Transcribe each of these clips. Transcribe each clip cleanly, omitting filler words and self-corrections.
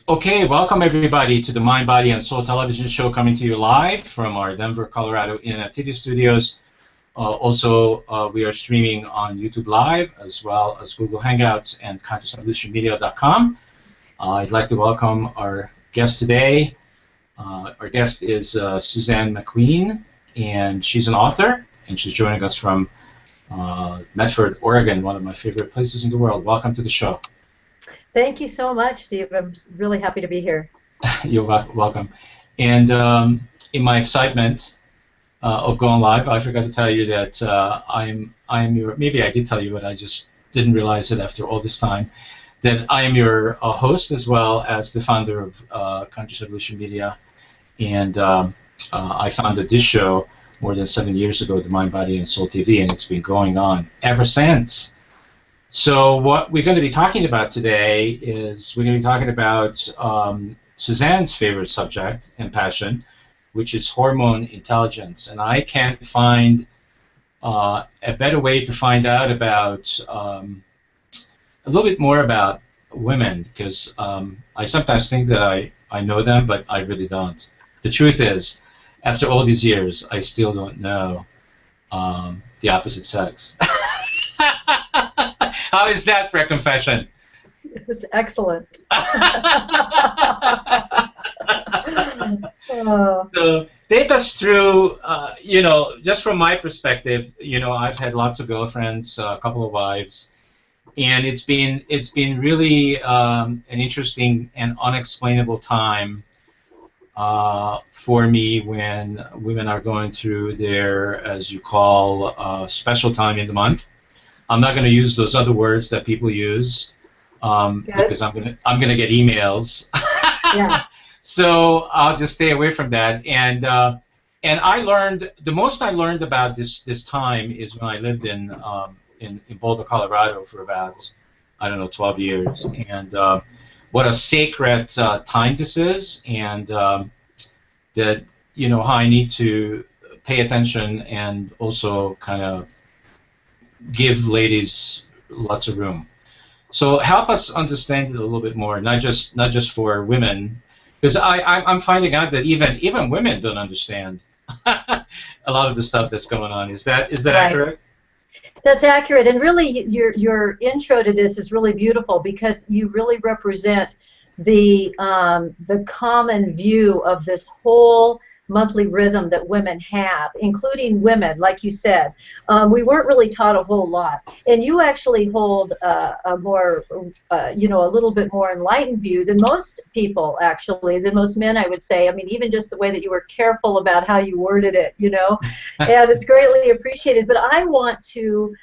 Okay, welcome everybody to the Mind, Body, and Soul television show coming to you live from our Denver, Colorado Internet TV studios. Also, we are streaming on YouTube Live as well as Google Hangouts and contraceptionmedia.com. I'd like to welcome our guest today. Our guest is Suzanne McQueen, and she's an author, and she's joining us from Medford, Oregon, one of my favorite places in the world. Welcome to the show. Thank you so much, Steve. I'm really happy to be here. You're welcome. And in my excitement of going live, I forgot to tell you that I'm your, maybe I did tell you, but I just didn't realize it after all this time, that I am your host as well as the founder of Contraception Media. And I founded this show more than 7 years ago, the Mind, Body, and Soul TV, and it's been going on ever since. So what we're going to be talking about today is we're going to be talking about Suzanne's favorite subject and passion, which is hormone intelligence. And I can't find a better way to find out about a little bit more about women, because I sometimes think that I know them, but I really don't. The truth is, after all these years, I still don't know the opposite sex. How is that for a confession? It's excellent. So take us through, just from my perspective, I've had lots of girlfriends, a couple of wives, and it's been really an interesting and unexplainable time for me when women are going through their, as you call, special time in the month. I'm not going to use those other words that people use because I'm gonna get emails. Yeah. So I'll just stay away from that. And I learned, the most I learned about this time is when I lived in Boulder, Colorado for about, I don't know, 12 years. And what a sacred time this is, and that how I need to pay attention and also kind of give ladies lots of room. So help us understand it a little bit more, not just for women, because I'm finding out that even women don't understand a lot of the stuff that's going on. Is that right. Accurate? That's accurate, and really your intro to this is really beautiful because you really represent the common view of this whole monthly rhythm that women have, including women, like you said. We weren't really taught a whole lot, and you actually hold a more, a little bit more enlightened view than most people, actually, than most men, I would say. I mean, even just the way that you were careful about how you worded it, and it's greatly appreciated. But I want to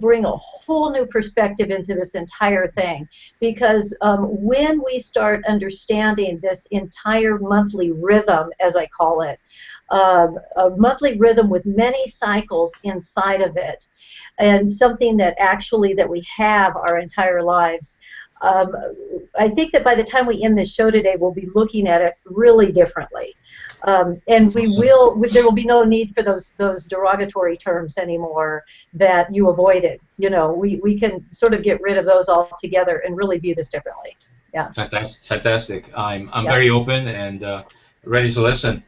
bring a whole new perspective into this entire thing, because when we start understanding this entire monthly rhythm, as I call it, a monthly rhythm with many cycles inside of it, and something that we have our entire lives, I think that by the time we end this show today, we'll be looking at it really differently. And there will be no need for those derogatory terms anymore that you avoided. We can sort of get rid of those altogether and really view this differently. Yeah. Fantastic. I'm very open and ready to listen.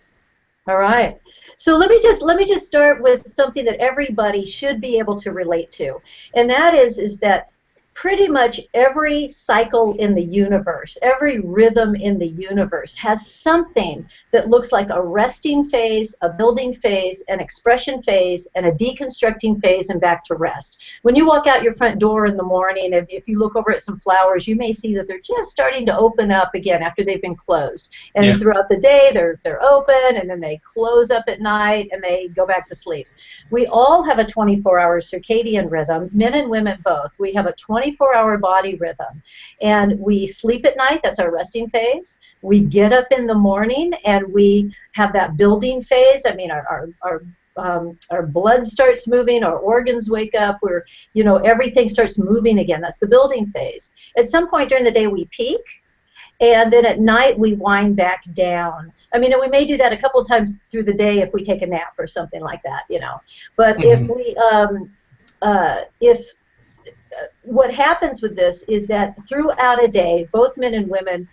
All right. So let me just start with something that everybody should be able to relate to, and that is that pretty much every cycle in the universe, every rhythm in the universe has something that looks like a resting phase, a building phase, an expression phase, and a deconstructing phase, and back to rest. When you walk out your front door in the morning, if you look over at some flowers, you may see that they're just starting to open up again after they've been closed. And throughout the day, they're open, and then they close up at night, and they go back to sleep. We all have a 24-hour circadian rhythm, men and women both. We have a 24-hour body rhythm, and we sleep at night. That's our resting phase. We get up in the morning, and we have that building phase. I mean, our blood starts moving, our organs wake up, everything starts moving again. That's the building phase. At some point during the day, we peak, and then at night we wind back down. I mean, and we may do that a couple of times through the day if we take a nap or something like that, But if we, what happens with this is that throughout a day, both men and women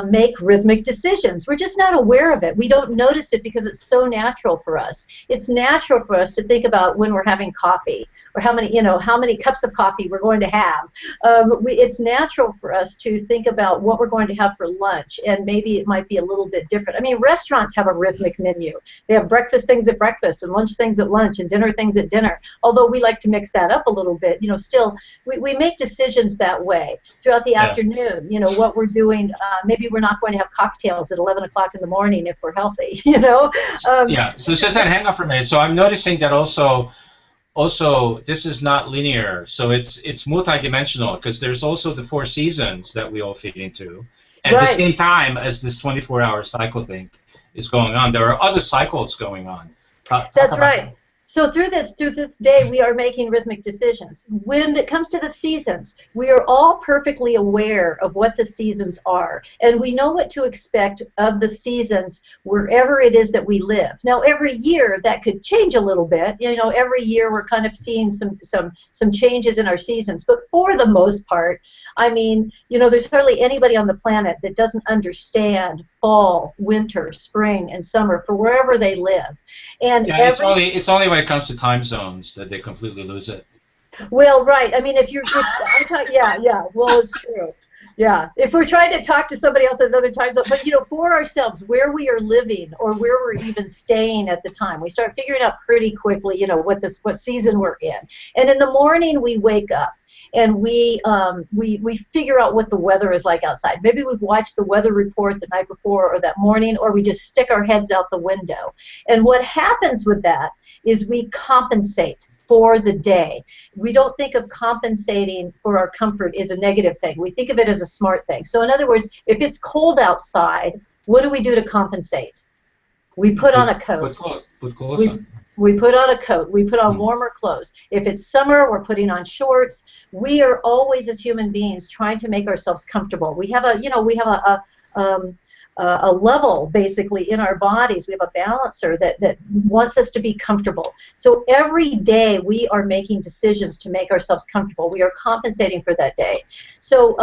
make rhythmic decisions. We're just not aware of it. We don't notice it because it's so natural for us. It's natural for us to think about when we're having coffee, or how many cups of coffee we're going to have. It's natural for us to think about what we're going to have for lunch, and maybe it might be a little bit different. I mean, restaurants have a rhythmic menu. They have breakfast things at breakfast, and lunch things at lunch, and dinner things at dinner. Although we like to mix that up a little bit, still we make decisions that way throughout the afternoon. What we're doing. Maybe we're not going to have cocktails at 11 o'clock in the morning if we're healthy. Yeah. So it's just that hang up for a minute. So I'm noticing that also, this is not linear, so it's multidimensional, because there's also the 4 seasons that we all fit into. At the same time as this 24-hour cycle thing is going on, there are other cycles going on. That's right. So through this day, we are making rhythmic decisions. When it comes to the seasons, we are all perfectly aware of what the seasons are, and we know what to expect of the seasons wherever it is that we live. Now, every year that could change a little bit. Every year we're kind of seeing some changes in our seasons, but for the most part, I mean, there's hardly anybody on the planet that doesn't understand fall, winter, spring, and summer for wherever they live. And it's only when it comes to time zones that they completely lose it. Well, right. I mean, well, it's true. Yeah, if we're trying to talk to somebody else at another time zone, but for ourselves, where we are living or where we're even staying at the time, we start figuring out pretty quickly, what season we're in. And in the morning, we wake up and we figure out what the weather is like outside. Maybe we've watched the weather report the night before or that morning, or we just stick our heads out the window. And what happens with that is we compensate for the day. We don't think of compensating for our comfort as a negative thing. We think of it as a smart thing. So in other words, if it's cold outside, what do we do to compensate? We put on a coat. Put clothes on. We put on a coat. We put on warmer clothes. If it's summer, we're putting on shorts. We are always, as human beings, trying to make ourselves comfortable. We have a level, basically, in our bodies. We have a balancer that wants us to be comfortable. So every day we are making decisions to make ourselves comfortable. We are compensating for that day. So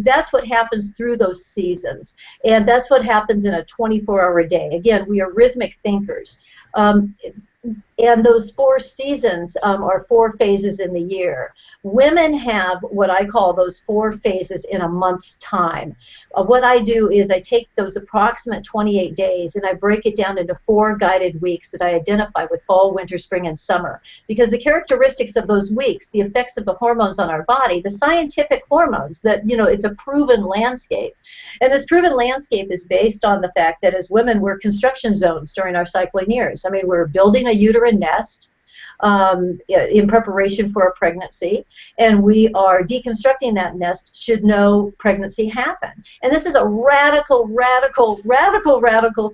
that's what happens through those seasons. And that's what happens in a 24-hour day. Again, we are rhythmic thinkers. And those 4 seasons are 4 phases in the year. Women have what I call those 4 phases in a month's time. What I do is I take those approximate 28 days and I break it down into 4 guided weeks that I identify with fall, winter, spring, and summer. Because the characteristics of those weeks, the effects of the hormones on our body, the scientific hormones, that it's a proven landscape. And this proven landscape is based on the fact that as women, we're construction zones during our cycling years. I mean, we're building a uterine nest in preparation for a pregnancy, and we are deconstructing that nest should no pregnancy happen. And this is a radical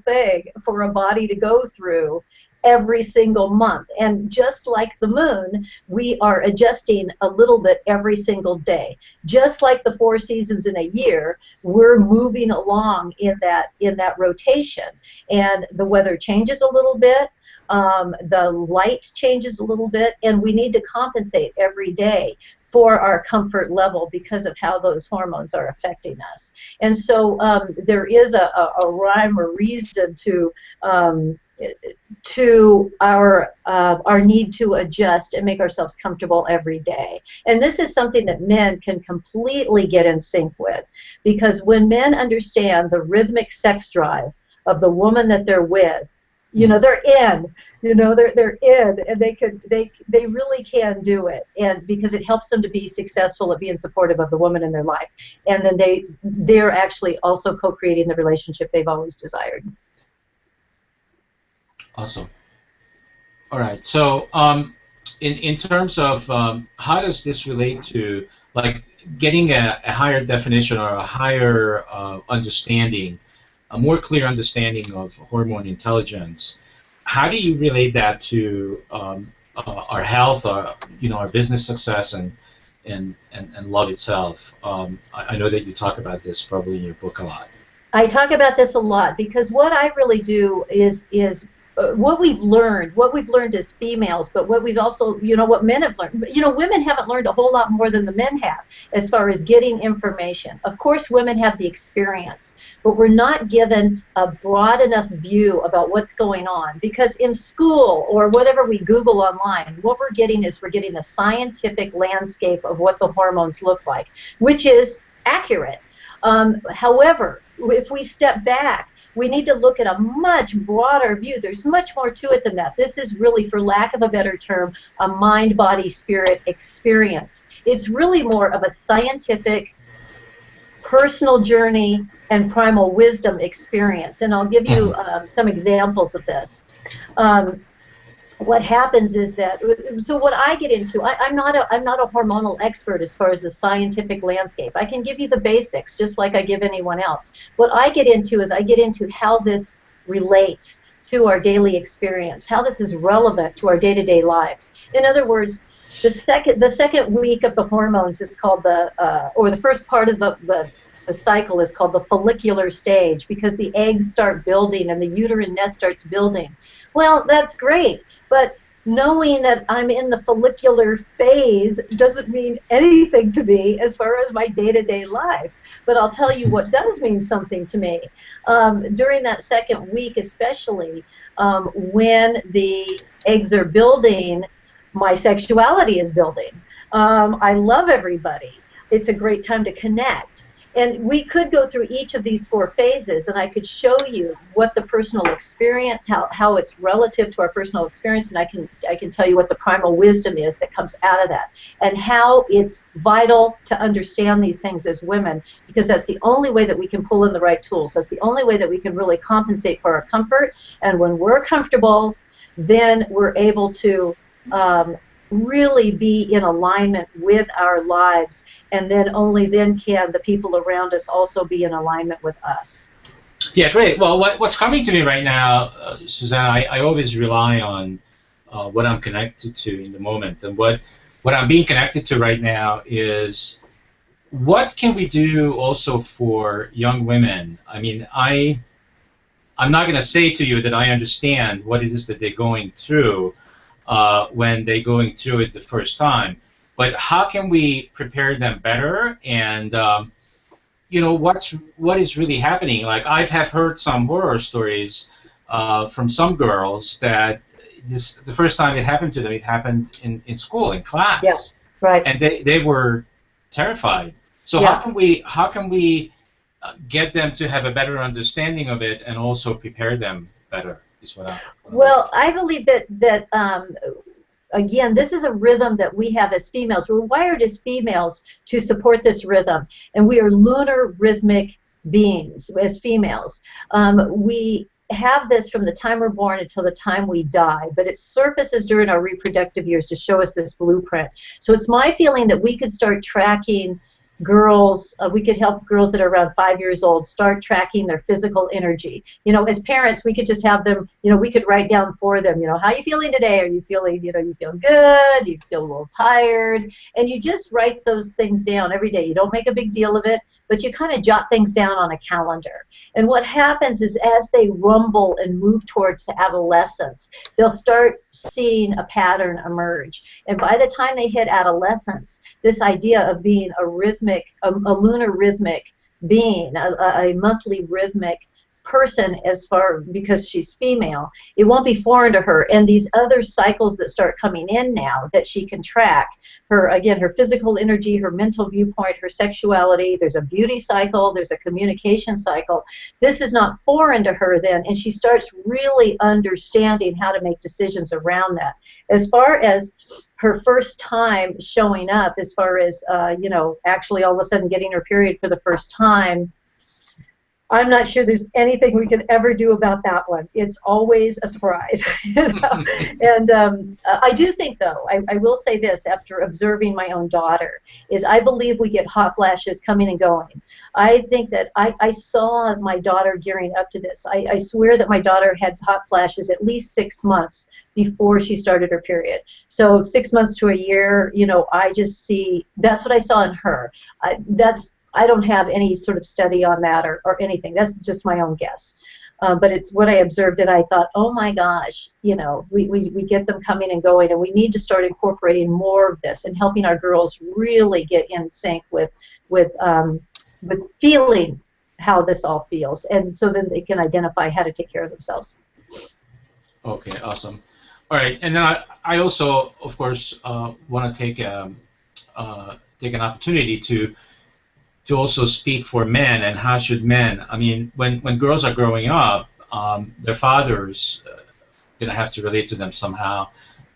thing for a body to go through every single month. And just like the moon, we are adjusting a little bit every single day. Just like the 4 seasons in a year, we're moving along in that rotation. And the weather changes a little bit. The light changes a little bit, and we need to compensate every day for our comfort level because of how those hormones are affecting us. And so there is a rhyme or reason to our need to adjust and make ourselves comfortable every day. And this is something that men can completely get in sync with, because when men understand the rhythmic sex drive of the woman that they're with, they're in, they're in, and they really can do it, and because it helps them to be successful at being supportive of the woman in their life, and then they're actually also co-creating the relationship they've always desired. Awesome. All right. So in terms of how does this relate to like getting a higher definition or a higher understanding, a more clear understanding of hormone intelligence? How do you relate that to our health, our business success, and love itself? I know that you talk about this probably in your book a lot. I talk about this a lot because what I really do is what we've learned as females, but what we've also, what men have learned. Women haven't learned a whole lot more than the men have as far as getting information. Of course, women have the experience, but we're not given a broad enough view about what's going on, because in school or whatever we Google online, what we're getting is we're getting the scientific landscape of what the hormones look like, which is accurate. However, if we step back, we need to look at a much broader view. There's much more to it than that. This is really, for lack of a better term, a mind, body, spirit experience. It's really more of a scientific, personal journey and primal wisdom experience. And I'll give you some examples of this. What happens is that, so what I get into, I'm not a hormonal expert as far as the scientific landscape. I can give you the basics just like I give anyone else. What I get into is I get into how this relates to our daily experience, how this is relevant to our day-to-day lives. In other words, the second week of the hormones is called or the first part of the cycle is called the follicular stage, because the eggs start building and the uterine nest starts building. Well, that's great, but knowing that I'm in the follicular phase doesn't mean anything to me as far as my day-to-day life. But I'll tell you what does mean something to me. During that second week especially, when the eggs are building, my sexuality is building. I love everybody. It's a great time to connect. And we could go through each of these 4 phases, and I could show you what the personal experience, how it's relative to our personal experience, and I can tell you what the primal wisdom is that comes out of that, and how it's vital to understand these things as women, because that's the only way that we can pull in the right tools. That's the only way that we can really compensate for our comfort, and when we're comfortable, then we're able to really be in alignment with our lives, and then only then can the people around us also be in alignment with us. Yeah, great. Well, what's coming to me right now, Suzanne, I always rely on what I'm connected to in the moment, and what I'm being connected to right now is what can we do also for young women. I mean, I'm not going to say to you that I understand what it is that they're going through when they're going through it the first time, but how can we prepare them better? And what is really happening? Like, I have heard some horror stories from some girls that the first time it happened to them, it happened in school, in class. Yeah, right. And they were terrified. So yeah. how can we get them to have a better understanding of it and also prepare them better? Well, I believe that again, this is a rhythm that we have as females. We're wired as females to support this rhythm, and we are lunar rhythmic beings as females. We have this from the time we're born until the time we die, but it surfaces during our reproductive years to show us this blueprint. So it's my feeling that we could start tracking girls, we could help girls that are around 5 years old start tracking their physical energy. As parents, we could just have them, we could write down for them, how are you feeling today? Are you feeling, you feel good? You feel a little tired? And you just write those things down every day. You don't make a big deal of it, but you kind of jot things down on a calendar. And what happens is, as they rumble and move towards adolescence, they'll start seeing a pattern emerge. And by the time they hit adolescence, this idea of being a lunar rhythmic being, a monthly rhythmic person, because she's female, it won't be foreign to her. And these other cycles that start coming in now that she can track, her physical energy, her mental viewpoint, her sexuality, there's a beauty cycle, there's a communication cycle. This is not foreign to her then, and she starts really understanding how to make decisions around that. As far as her first time showing up, as far as actually all of a sudden getting her period for the first time, I'm not sure there's anything we can ever do about that one. It's always a surprise. And I do think, though, I will say this, after observing my own daughter, is I believe we get hot flashes coming and going. I think that I saw my daughter gearing up to this. I swear that my daughter had hot flashes at least 6 months before she started her period. So 6 months to a year, I just see, that's what I saw in her. I don't have any sort of study on that or anything. That's just my own guess. But it's what I observed, and I thought, oh my gosh, we get them coming and going, and we need to start incorporating more of this and helping our girls really get in sync with feeling how this all feels, and so then they can identify how to take care of themselves. Okay, awesome. All right, and then I also, of course, want to take an opportunity to also speak for men, and how should men. I mean, when girls are growing up, their fathers gonna have to relate to them somehow,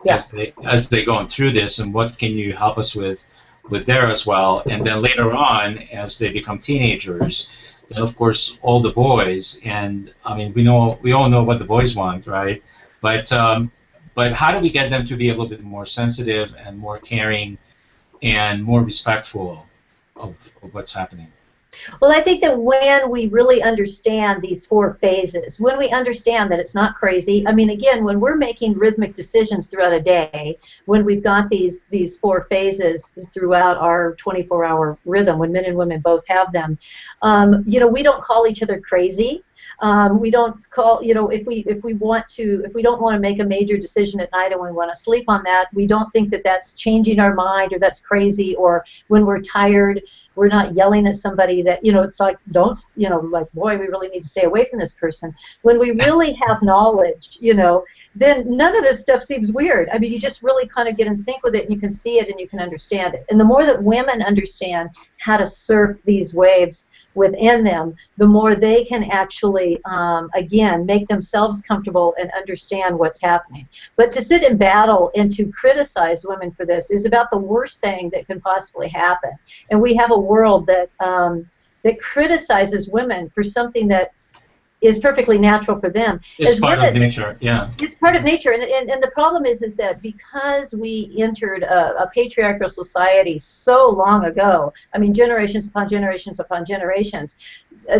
Yeah. as they going through this, and what can you help us with there as well. And then later on, as they become teenagers, then of course all the boys, and I mean we all know what the boys want, right? But how do we get them to be a little bit more sensitive and more caring and more respectful of what's happening? Well, I think that when we really understand these 4 phases, when we understand that it's not crazy, I mean, again, when we're making rhythmic decisions throughout a day, when we've got these 4 phases throughout our 24-hour rhythm, when men and women both have them, we don't call each other crazy. We don't call, if we don't want to make a major decision at night and we want to sleep on that, we don't think that that's changing our mind or that's crazy. Or when we're tired, we're not yelling at somebody that, it's like, like, boy, we really need to stay away from this person. When we really have knowledge, then none of this stuff seems weird. I mean, you just really kind of get in sync with it, and you can see it and you can understand it. And the more that women understand how to surf these waves within them, the more they can actually, again, make themselves comfortable and understand what's happening. But to sit in battle and to criticize women for this is about the worst thing that can possibly happen. And we have a world that criticizes women for something that is perfectly natural for them. It's part of nature, yeah. It's part of nature, and the problem is that because we entered a patriarchal society so long ago, I mean, generations upon generations upon generations,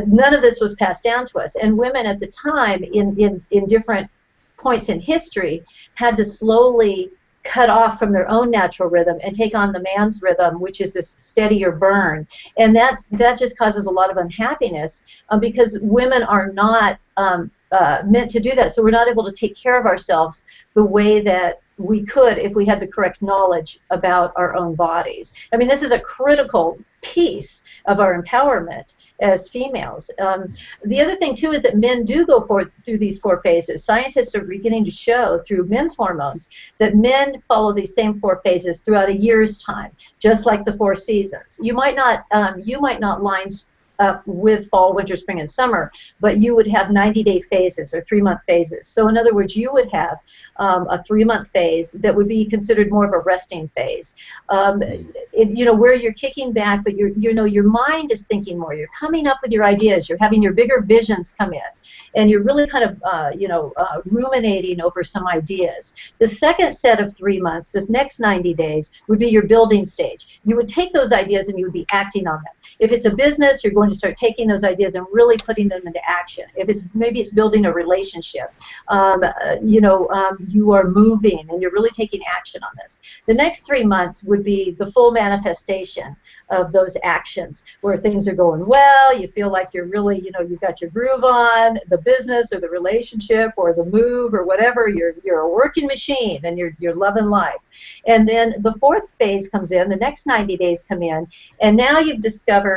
none of this was passed down to us. And women at the time, in different points in history, had to slowly cut off from their own natural rhythm and take on the man's rhythm, which is this steadier burn. And that just causes a lot of unhappiness because women are not meant to do that. So we're not able to take care of ourselves the way that we could if we had the correct knowledge about our own bodies. I mean, this is a critical piece of our empowerment as females. The other thing, too, is that men do go through these 4 phases. Scientists are beginning to show through men's hormones that men follow these same 4 phases throughout a year's time, just like the 4 seasons. You might not line up with fall, winter, spring, and summer, but you would have 90-day phases or 3-month phases. So in other words, you would have a 3-month phase that would be considered more of a resting phase. Where you're kicking back, but your mind is thinking more. You're coming up with your ideas. You're having your bigger visions come in, and you're really kind of ruminating over some ideas. The second set of 3 months, this next 90 days, would be your building stage. You would take those ideas and you would be acting on them. If it's a business, you're going to start taking those ideas and really putting them into action. If maybe it's building a relationship, you are moving and you're really taking action on this. The next 3 months would be the full manifestation of those actions, where things are going well, you feel like you're really, you've got your groove on, the business or the relationship or the move or whatever, you're a working machine and you're loving life. And then the 4th phase comes in, the next 90 days come in, and now you've discovered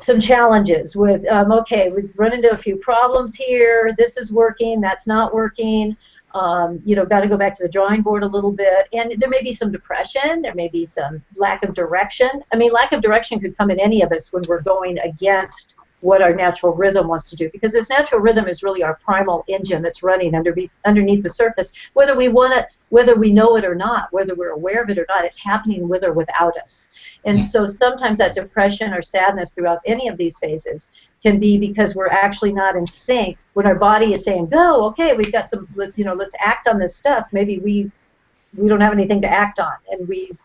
some challenges with, okay, we've run into a few problems here, this is working, that's not working, got to go back to the drawing board a little bit, and there may be some depression, there may be some lack of direction. I mean, lack of direction could come in any of us when we're going against what our natural rhythm wants to do, because this natural rhythm is really our primal engine that's running underneath the surface, whether we know it or not, whether we're aware of it or not, it's happening with or without us. And so sometimes that depression or sadness throughout any of these phases can be because we're actually not in sync when our body is saying, go, okay, we've got some, let's act on this stuff. Maybe we don't have anything to act on, and we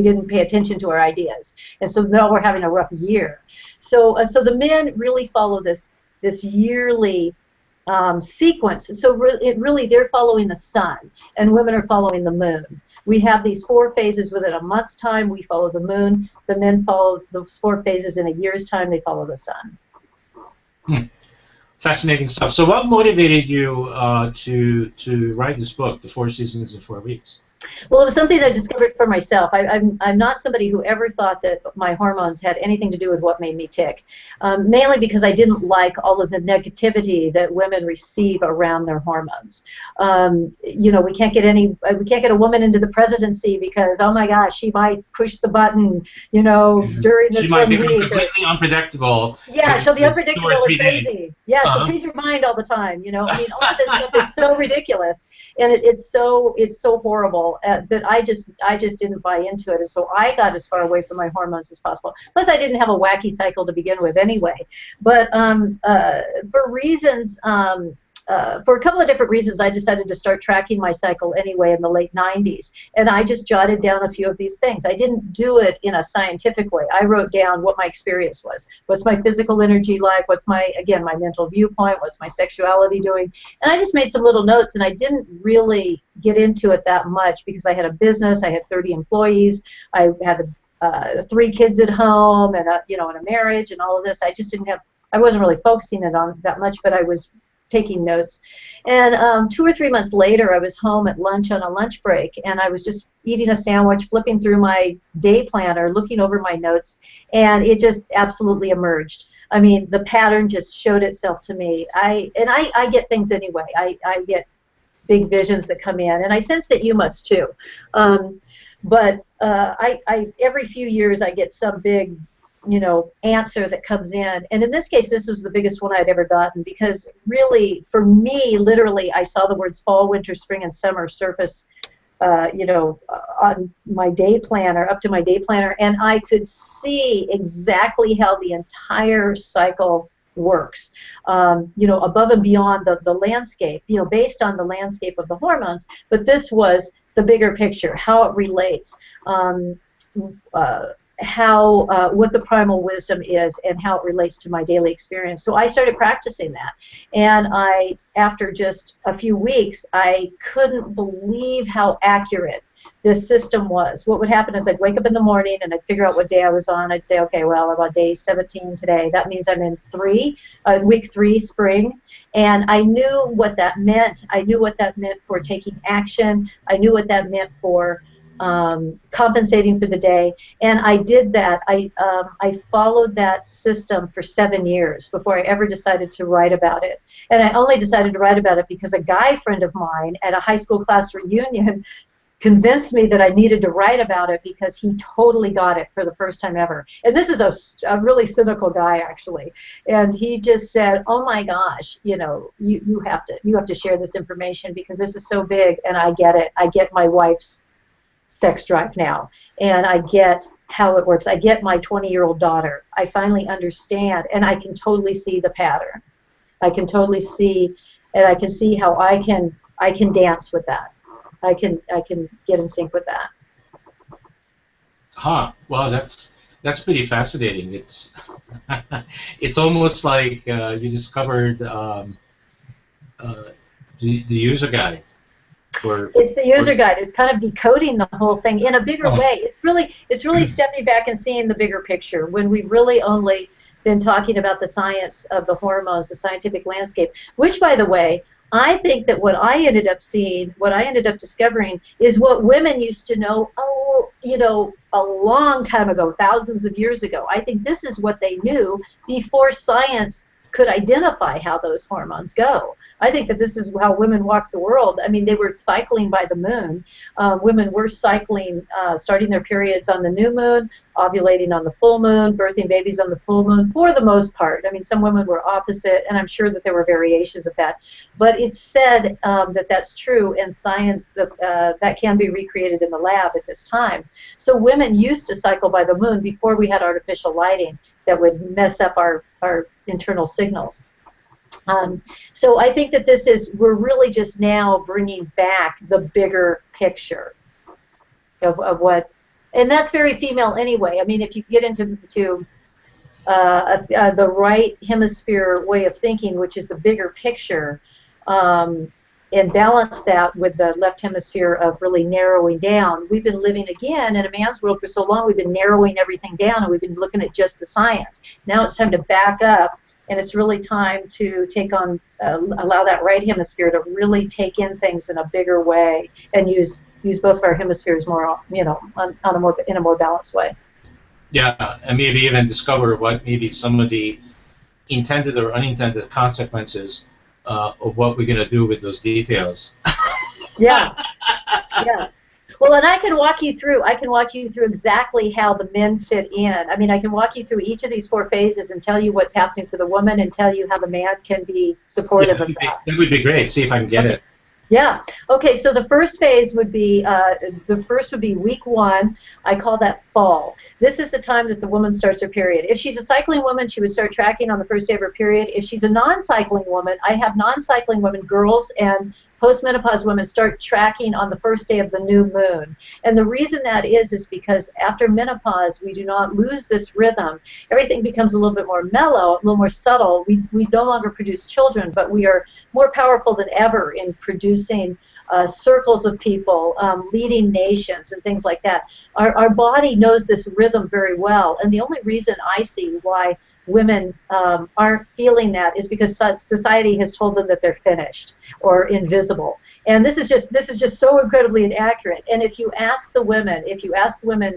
didn't pay attention to our ideas, and so now we're having a rough year. So the men really follow this yearly sequence. So really they're following the sun, and women are following the moon. We have these 4 phases within a month's time. We follow the moon. The men follow those 4 phases in a year's time. They follow the sun. Fascinating stuff. So what motivated you to write this book, The 4 Seasons in 4 Weeks? Well, it was something I discovered for myself. I'm not somebody who ever thought that my hormones had anything to do with what made me tick, mainly because I didn't like all of the negativity that women receive around their hormones. You know, we can't get a woman into the presidency because, oh my gosh, she might push the button, you know, during this She might 1 become week. completely unpredictable. Yeah, she'll be unpredictable and crazy. Days. Yeah, she'll change her mind all the time. You know, I mean, all of this stuff is so ridiculous, and it's so horrible that I just didn't buy into it, and so I got as far away from my hormones as possible. Plus, I didn't have a wacky cycle to begin with anyway. But for reasons. For a couple of different reasons, I decided to start tracking my cycle anyway in the late 90s. And I just jotted down a few of these things. I didn't do it in a scientific way. I wrote down what my experience was. What's my physical energy like? What's my mental viewpoint? What's my sexuality doing? And I just made some little notes, and I didn't really get into it that much because I had a business. I had 30 employees. I had 3 kids at home and and a marriage and all of this. I wasn't really focusing it on that much, but I was taking notes. And 2 or 3 months later, I was home at lunch on a lunch break, and I was just eating a sandwich, flipping through my day planner, looking over my notes, and it just absolutely emerged. I mean, the pattern just showed itself to me. I get things anyway. I get big visions that come in, and I sense that you must too. But every few years I get some big answer that comes in. And in this case, this was the biggest one I'd ever gotten because really, for me, literally, I saw the words fall, winter, spring, and summer surface, on my day planner, up to my day planner, and I could see exactly how the entire cycle works, above and beyond the landscape, based on the landscape of the hormones. But this was the bigger picture, how it relates, what the primal wisdom is and how it relates to my daily experience. So I started practicing that, and after just a few weeks, I couldn't believe how accurate this system was. What would happen is I'd wake up in the morning and I'd figure out what day I was on. I'd say, okay, well, I'm on day 17 today. That means I'm in week 3, spring, and I knew what that meant. I knew what that meant for taking action. I knew what that meant for compensating for the day, and I did that. I followed that system for 7 years before I ever decided to write about it. And I only decided to write about it because a guy friend of mine at a high school class reunion convinced me that I needed to write about it because he totally got it for the first time ever. And this is a really cynical guy, actually. And he just said, "Oh my gosh, you have to share this information because this is so big, and I get it. I get my wife's sex drive now, and I get how it works. I get my 20-year-old daughter. I finally understand, and I can totally see the pattern. I can totally see, and I can see how I can dance with that. I can get in sync with that." Huh. Well, that's pretty fascinating. It's it's almost like you discovered the user guide. It's the user guide. It's kind of decoding the whole thing in a bigger way. It's really stepping back and seeing the bigger picture when we've really only been talking about the science of the hormones, the scientific landscape, which, by the way, I think that what I ended up seeing, what I ended up discovering, is what women used to know, a long time ago, thousands of years ago. I think this is what they knew before science could identify how those hormones go. I think that this is how women walk the world. I mean, they were cycling by the moon. Women were cycling, starting their periods on the new moon, ovulating on the full moon, birthing babies on the full moon, for the most part. I mean, some women were opposite, and I'm sure that there were variations of that. But it's said that that's true, and science that can be recreated in the lab at this time. So women used to cycle by the moon before we had artificial lighting that would mess up our internal signals. So I think that we're really just now bringing back the bigger picture of what, and that's very female anyway. I mean, if you get into the right hemisphere way of thinking, which is the bigger picture, and balance that with the left hemisphere of really narrowing down. We've been living, again, in a man's world for so long. We've been narrowing everything down, and we've been looking at just the science. Now it's time to back up and it's really time to take on, allow that right hemisphere to really take in things in a bigger way and use both of our hemispheres more, in a more balanced way. Yeah, and maybe even discover what maybe some of the intended or unintended consequences of what we're going to do with those details. Yeah, yeah. Well, and I can walk you through exactly how the men fit in. I mean, I can walk you through each of these 4 phases and tell you what's happening for the woman and tell you how the man can be supportive of that. That would be great. See if I can get it. Yeah. Okay. So the first phase would be week 1. I call that fall. This is the time that the woman starts her period. If she's a cycling woman, she would start tracking on the first day of her period. If she's a non-cycling woman, I have non-cycling women, girls, and postmenopause women start tracking on the first day of the new moon. And the reason that is because after menopause, we do not lose this rhythm. Everything becomes a little bit more mellow, a little more subtle. We no longer produce children, but we are more powerful than ever in producing circles of people, leading nations, and things like that. Our body knows this rhythm very well, and the only reason I see why women aren't feeling that is because society has told them that they're finished or invisible. And this is just so incredibly inaccurate. And if you ask women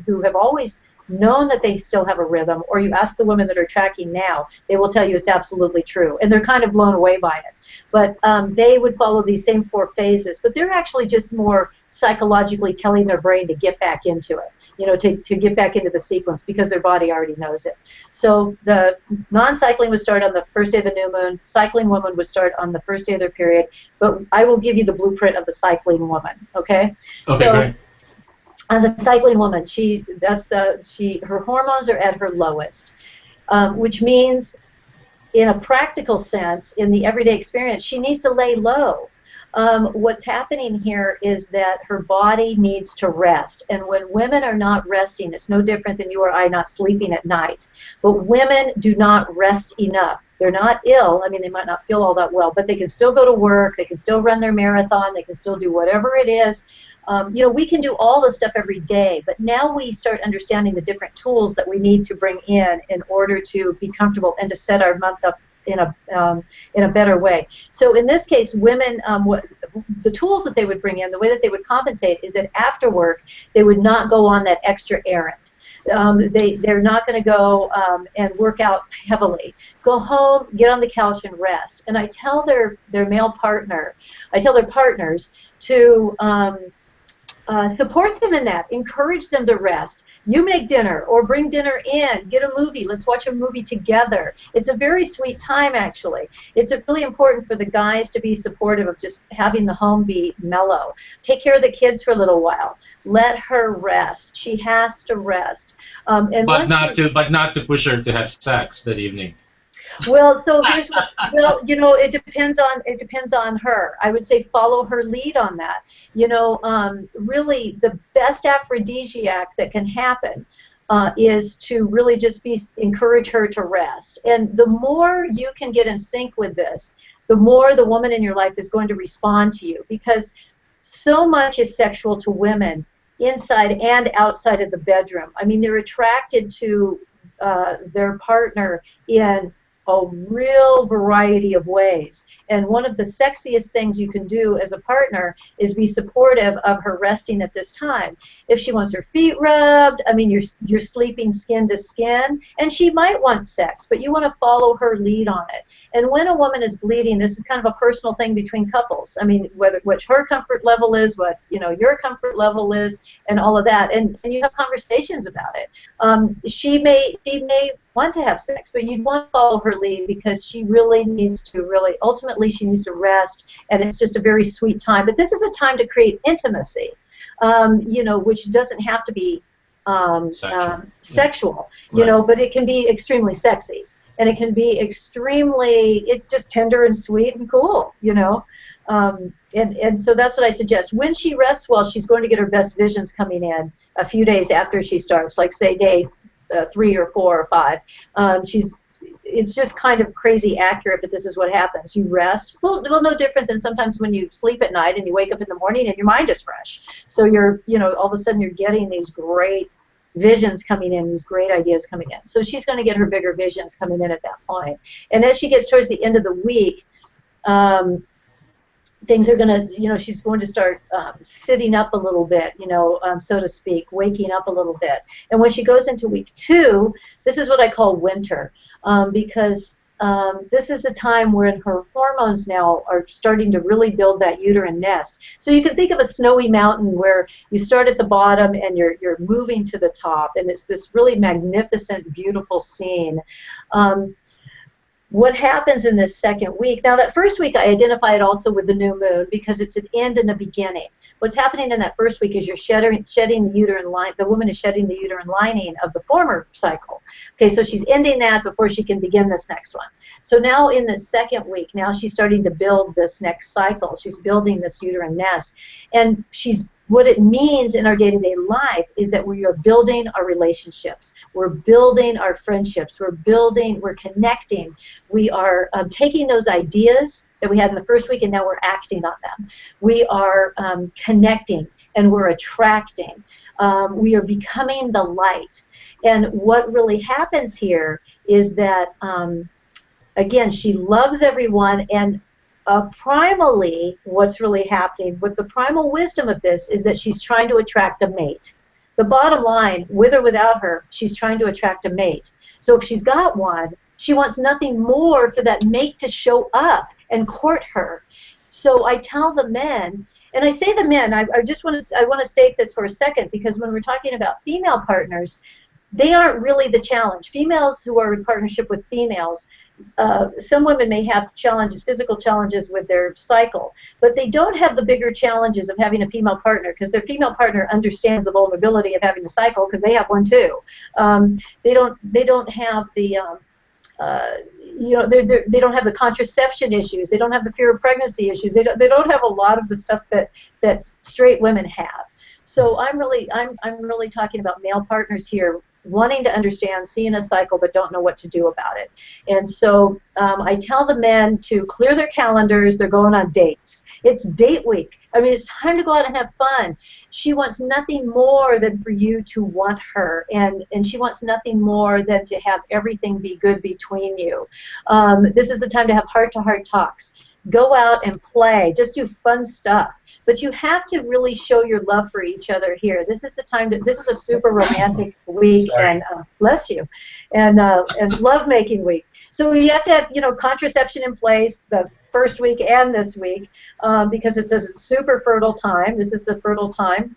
who have always known that they still have a rhythm, or you ask the women that are tracking now, they will tell you it's absolutely true. And they're kind of blown away by it. But they would follow these same 4 phases, but they're actually just more psychologically telling their brain to get back into it, to get back into the sequence, because their body already knows it. So the non-cycling would start on the first day of the new moon. Cycling woman would start on the first day of their period. But I will give you the blueprint of the cycling woman, okay? Okay, so, great. The cycling woman, her hormones are at her lowest, which means, in a practical sense, in the everyday experience, she needs to lay low. What's happening here is that her body needs to rest, and when women are not resting, it's no different than you or I not sleeping at night. But women do not rest enough. They're not ill. I mean, they might not feel all that well, but they can still go to work. They can still run their marathon. They can still do whatever it is. We can do all this stuff every day, but now we start understanding the different tools that we need to bring in order to be comfortable and to set our month up in a better way. So in this case, women, the tools that they would bring in, the way that they would compensate is that after work, they would not go on that extra errand. They're not going to go and work out heavily. Go home, get on the couch, and rest. And I tell their partners to support them in that. Encourage them to rest. You make dinner or bring dinner in. Get a movie. Let's watch a movie together. It's a very sweet time, actually. It's really important for the guys to be supportive of just having the home be mellow. Take care of the kids for a little while. Let her rest. She has to rest. But not to push her to have sex that evening. Well, so here's what, it depends on her. I would say follow her lead on that. Really the best aphrodisiac that can happen is to really just encourage her to rest. And the more you can get in sync with this, the more the woman in your life is going to respond to you, because so much is sexual to women inside and outside of the bedroom. I mean, they're attracted to their partner in a real variety of ways. And one of the sexiest things you can do as a partner is be supportive of her resting at this time. If she wants her feet rubbed, I mean, you're sleeping skin to skin, and she might want sex, but you want to follow her lead on it. And when a woman is bleeding, this is kind of a personal thing between couples. I mean, what her comfort level is, what your comfort level is, and all of that. And you have conversations about it. She may want to have sex, but you'd want to follow her lead, because she really needs to ultimately she needs to rest, and it's just a very sweet time. But this is a time to create intimacy, which doesn't have to be sexual, right. But it can be extremely sexy, and it can be extremely just tender and sweet and cool, and so that's what I suggest. When she rests well, she's going to get her best visions coming in a few days after she starts, like say day 3 or 4 or 5. It's just kind of crazy accurate, but this is what happens. You rest. Well, no different than sometimes when you sleep at night and you wake up in the morning and your mind is fresh. So you're, all of a sudden you're getting these great, visions coming in, these great ideas coming in. So she's going to get her bigger visions coming in at that point. And as she gets towards the end of the week, things are going to, she's going to start sitting up a little bit, so to speak, waking up a little bit. And when she goes into week 2, this is what I call winter, because this is a time when her hormones now are starting to really build that uterine nest. So you can think of a snowy mountain where you start at the bottom and you're moving to the top, and it's this really magnificent, beautiful scene. What happens in this second week? Now, that first week I identify it also with the new moon because it's an end and a beginning. What's happening in that first week is you're shedding the uterine line. The woman is shedding the uterine lining of the former cycle. Okay, so she's ending that before she can begin this next one. So now in the second week, now she's starting to build this next cycle. She's building this uterine nest, and what it means in our day-to-day life is that we are building our relationships. We're building our friendships. We're connecting. We are taking those ideas that we had in the first week, and now we're acting on them. We are connecting, and we're attracting. We are becoming the light. And what really happens here is that, again, she loves everyone, and primally, what's really happening with the primal wisdom of this is that she's trying to attract a mate. The bottom line, with or without her, she's trying to attract a mate. So if she's got one, she wants nothing more for that mate to show up and court her. So I tell the men, and I say the men, I want to state this for a second, because when we're talking about female partners, they aren't really the challenge. Females who are in partnership with females, some women may have challenges, physical challenges with their cycle, but they don't have the bigger challenges of having a female partner, because their female partner understands the vulnerability of having a cycle, because they have one too. They don't have the they don't have the contraception issues. They don't have the fear of pregnancy issues. They don't have a lot of the stuff that straight women have. So I'm really talking about male partners here, wanting to understand, seeing a cycle, but don't know what to do about it. And so I tell the men to clear their calendars. They're going on dates. It's date week. I mean, it's time to go out and have fun. She wants nothing more than for you to want her, and she wants nothing more than to have everything be good between you. This is the time to have heart-to-heart talks. Go out and play. Just do fun stuff. But you have to really show your love for each other here. This is the time this is a super romantic week, and bless you, and love-making week. So you have to have, contraception in place the first week and this week, because it's a super fertile time. This is the fertile time.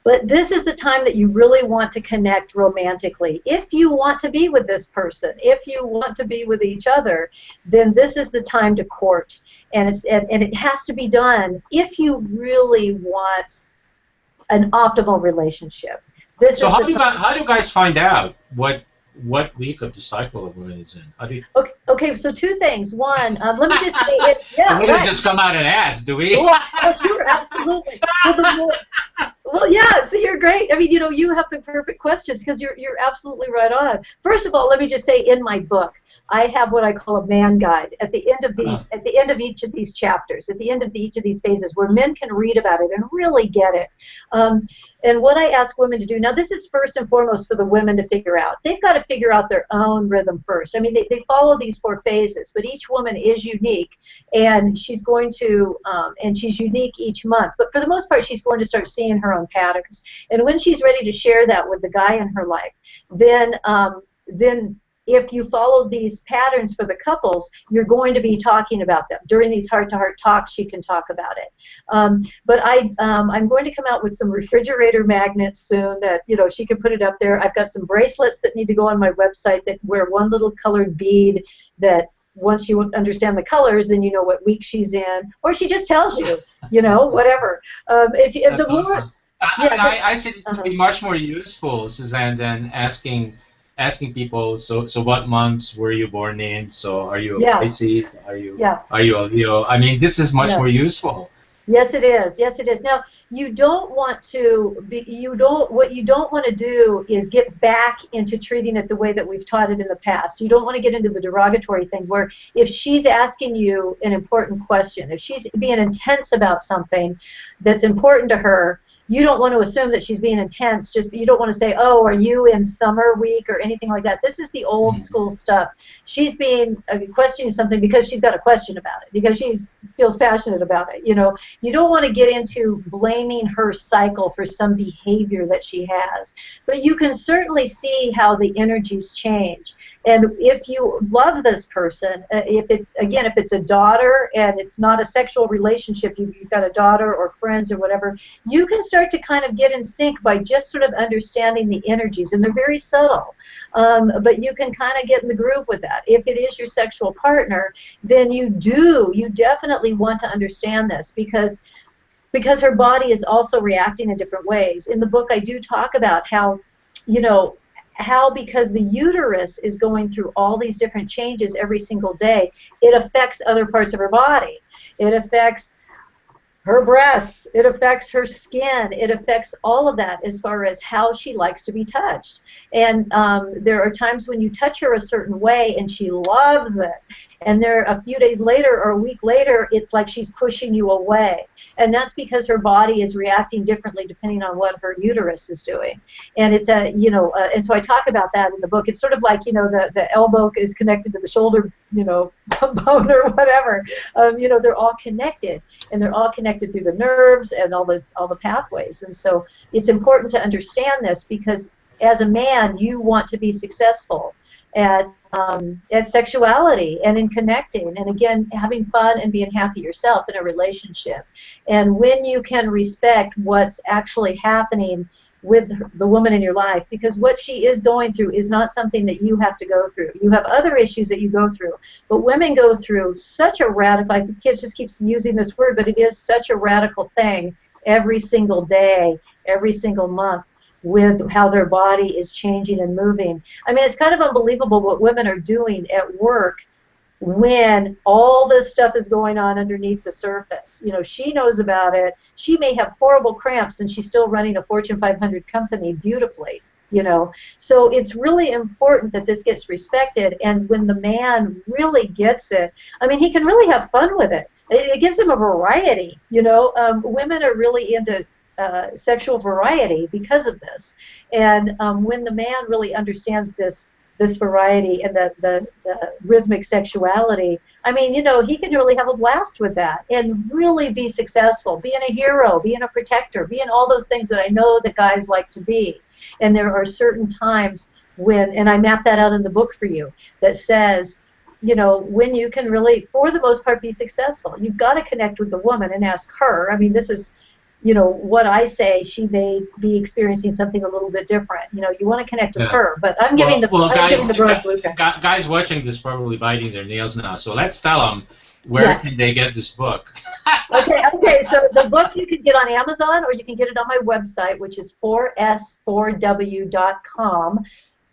But this is the time that you really want to connect romantically. If you want to be with this person, if you want to be with each other, then this is the time to court. And it has to be done if you really want an optimal relationship. So how do you guys find out what week of the cycle a woman is in? How do you... Okay, so two things. One, let me just say it. Yeah, we don't just come out and ask, do we? Well, sure, absolutely. Well, yeah, so you're great. I mean, you have the perfect questions, because you're absolutely right on. First of all, let me just say, in my book, I have what I call a man guide at the end of these, at the end of each of these chapters, at the end of each of these phases, where men can read about it and really get it. And what I ask women to do, now this is first and foremost for the women to figure out. They've got to figure out their own rhythm first. I mean, they follow these 4 phases, but each woman is unique, and she's going to, and she's unique each month. But for the most part, she's going to start seeing her own patterns. And when she's ready to share that with the guy in her life, then if you follow these patterns for the couples, you're going to be talking about them. During these heart-to-heart talks, she can talk about it. But I'm going to come out with some refrigerator magnets soon that, she can put it up there. I've got some bracelets that need to go on my website that wear one little colored bead that once you understand the colors, then you know what week she's in. Or she just tells you, whatever. Awesome. I see it would be much more useful, Suzanne, than asking people, so what months were you born in? So are you a Pisces? Are you a Leo? I mean, this is much more useful. Yes, it is. Yes, it is. Now, you don't want to what you don't want to do is get back into treating it the way that we've taught it in the past. You don't want to get into the derogatory thing where if she's asking you an important question, if she's being intense about something that's important to her, you don't want to assume that she's being intense. Just you don't want to say, oh, are you in summer week or anything like that. This is the old school stuff. She's being questioning something because she's got a question about it, because she feels passionate about it. You know, you don't want to get into blaming her cycle for some behavior that she has. But you can certainly see how the energies change. And if you love this person, if it's a daughter and it's not a sexual relationship, you've got a daughter or friends or whatever, you can start to kind of get in sync by just sort of understanding the energies, and they're very subtle. But you can kind of get in the groove with that. If it is your sexual partner, then you definitely want to understand this, because her body is also reacting in different ways. In the book, I do talk about how, because the uterus is going through all these different changes every single day, it affects other parts of her body. It affects her breasts, it affects her skin, it affects all of that as far as how she likes to be touched. And there are times when you touch her a certain way and she loves it, and there a few days later or a week later, it's like she's pushing you away. And that's because her body is reacting differently depending on what her uterus is doing. And it's and so I talk about that in the book. It's sort of like, the elbow is connected to the shoulder, bone or whatever. They're all connected, and they're all connected through the nerves and all the pathways. And so it's important to understand this, because as a man, you want to be successful at sexuality and in connecting, and again, having fun and being happy yourself in a relationship. And when you can respect what's actually happening with the woman in your life, because what she is going through is not something that you have to go through. You have other issues that you go through, but women go through such a radical, the kid just keeps using this word, but it is such a radical thing every single day, every single month, with how their body is changing and moving. I mean, it's kind of unbelievable what women are doing at work when all this stuff is going on underneath the surface. She knows about it. She may have horrible cramps, and she's still running a Fortune 500 company beautifully. So it's really important that this gets respected, and when the man really gets it, I mean, he can really have fun with it. It gives him a variety. Women are really into sexual variety because of this, and when the man really understands this variety and the rhythmic sexuality, I mean, he can really have a blast with that and really be successful, being a hero, being a protector, being all those things that I know that guys like to be. And there are certain times when, and I map that out in the book for you, that says, when you can really, for the most part, be successful. You've got to connect with the woman and ask her. I mean, this is what I say, she may be experiencing something a little bit different. You want to connect with her, but I'm giving the broad blueprint. Guys watching this probably biting their nails now, so let's tell them where can they get this book. Okay. So the book you can get on Amazon, or you can get it on my website, which is 4s4w.com.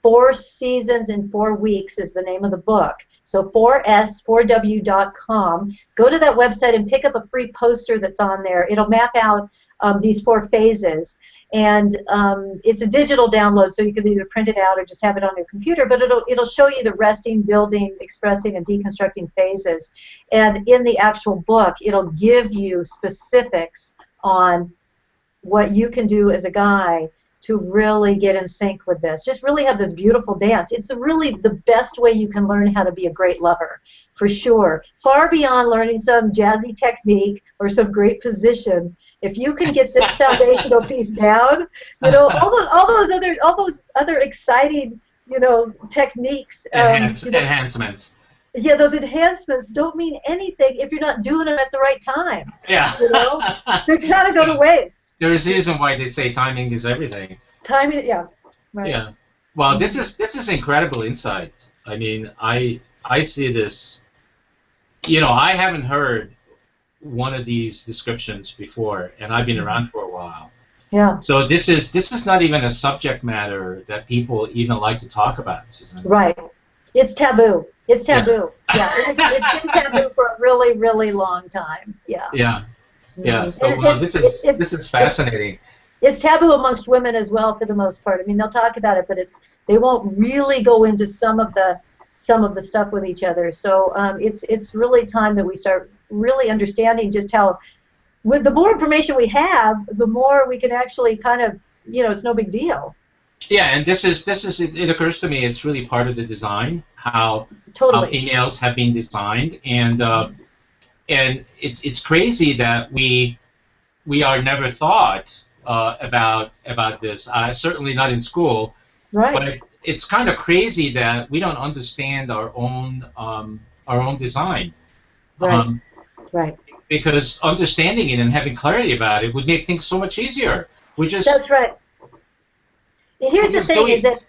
4 Seasons in 4 Weeks is the name of the book. So 4s4w.com. Go to that website and pick up a free poster that's on there. It'll map out these 4 phases. And it's a digital download, so you can either print it out or just have it on your computer, but it'll show you the resting, building, expressing, and deconstructing phases. And in the actual book, it'll give you specifics on what you can do as a guy to really get in sync with this. Just really have this beautiful dance. It's really the best way you can learn how to be a great lover, for sure. Far beyond learning some jazzy technique or some great position. If you can get this foundational piece down, all those other exciting, techniques. Enhancements. Yeah, those enhancements don't mean anything if you're not doing them at the right time. Yeah. They kind of go to waste. There's a reason why they say timing is everything. Timing, yeah. Right. Yeah. Well, this is incredible insight. I mean, I see this. I haven't heard one of these descriptions before, and I've been around for a while. Yeah. So this is not even a subject matter that people even like to talk about, Susan. Right. It's taboo. It's taboo. Yeah. It's been taboo for a really, really long time. Yeah. Yeah. Yeah. So this is fascinating. It's taboo amongst women as well, for the most part. I mean, they'll talk about it, but they won't really go into some of the stuff with each other. So it's really time that we start really understanding just how with the more information we have, the more we can actually kind of, it's no big deal. Yeah, and this is it occurs to me it's really part of the design, how Totally. females have been designed, and it's crazy that we are never taught about this. Certainly not in school. Right. But it's kind of crazy that we don't understand our own design. Right. Right. Because understanding it and having clarity about it would make things so much easier. That's right. And here's the thing is that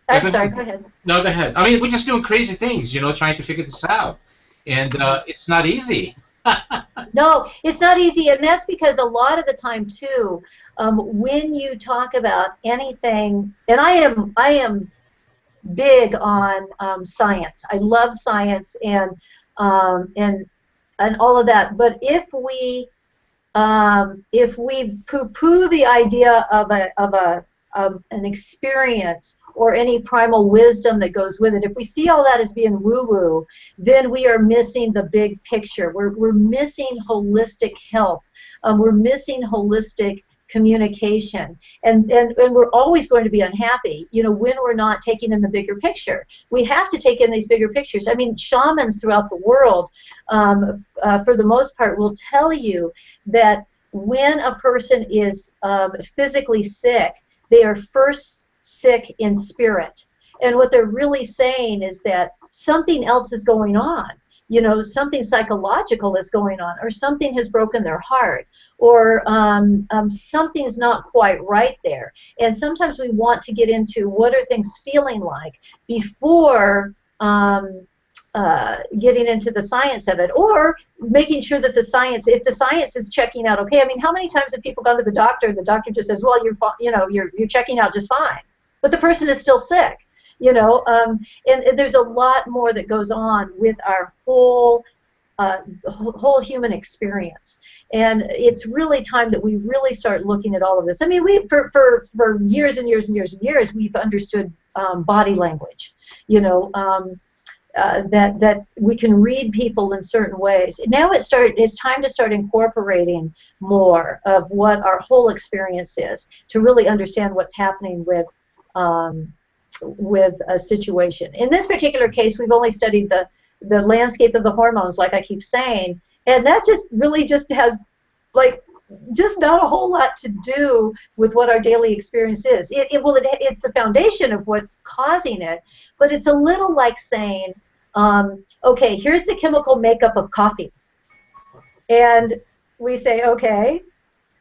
I'm sorry, go ahead. No, go ahead. I mean, we're just doing crazy things, trying to figure this out, and it's not easy. No, it's not easy, and that's because a lot of the time too, when you talk about anything, and I am big on science. I love science and all of that. But if we poo-poo the idea of an experience or any primal wisdom that goes with it, if we see all that as being woo-woo, then we are missing the big picture. We're missing holistic health. We're missing holistic communication, and we're always going to be unhappy, when we're not taking in the bigger picture. We have to take in these bigger pictures. I mean, shamans throughout the world, for the most part, will tell you that when a person is physically sick, they are first sick in spirit. And what they're really saying is that something else is going on. Something psychological is going on, or something has broken their heart, or something's not quite right there. And sometimes we want to get into what are things feeling like before getting into the science of it, or making sure that if the science is checking out okay. I mean, how many times have people gone to the doctor and the doctor just says, well, you're checking out just fine, but the person is still sick. And there's a lot more that goes on with our whole human experience, and it's really time that we really start looking at all of this. I mean, for years and years and years and years, we've understood body language, that we can read people in certain ways. Now it's time to start incorporating more of what our whole experience is to really understand what's happening with a situation. In this particular case, we've only studied the landscape of the hormones, like I keep saying, and that just has just not a whole lot to do with what our daily experience is. It's the foundation of what's causing it, but it's a little like saying, okay, here's the chemical makeup of coffee, and we say, okay,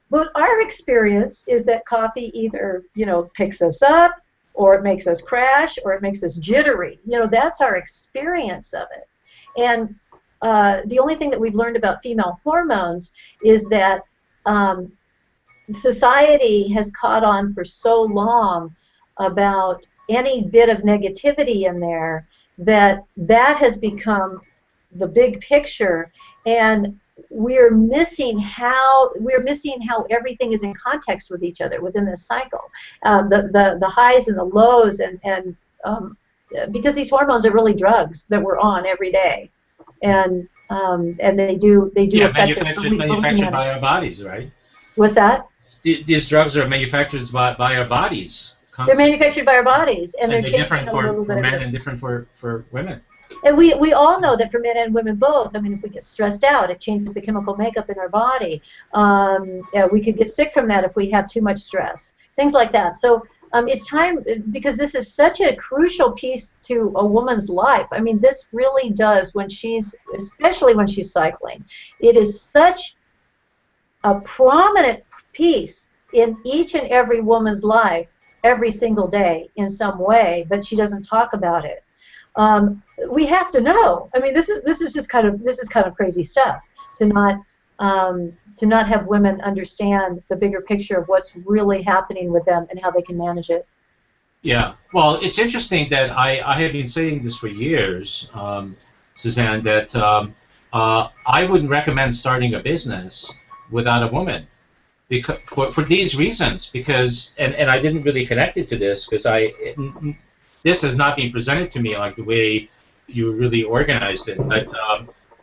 but our experience is that coffee either picks us up, or it makes us crash, or it makes us jittery. That's our experience of it. And the only thing that we've learned about female hormones is that society has caught on for so long about any bit of negativity in there that has become the big picture, and we're missing how everything is in context with each other within this cycle, the highs and the lows, and because these hormones are really drugs that we're on every day, and they do affect us. Manufactured by our bodies, right? What's that? These drugs are manufactured by our bodies. They're manufactured by our bodies, and they're different for men and different for women. And we all know that for men and women both. I mean, if we get stressed out, it changes the chemical makeup in our body. We could get sick from that if we have too much stress, things like that. So it's time, because this is such a crucial piece to a woman's life. I mean, this really does, especially when she's cycling. It is such a prominent piece in each and every woman's life every single day in some way, but she doesn't talk about it. We have to know. I mean, this is kind of crazy stuff to not have women understand the bigger picture of what's really happening with them and how they can manage it. Yeah. Well, it's interesting that I have been saying this for years, Suzanne, that I wouldn't recommend starting a business without a woman, because for these reasons. Because and I didn't really connect it to this because this has not been presented to me like the way you really organized it.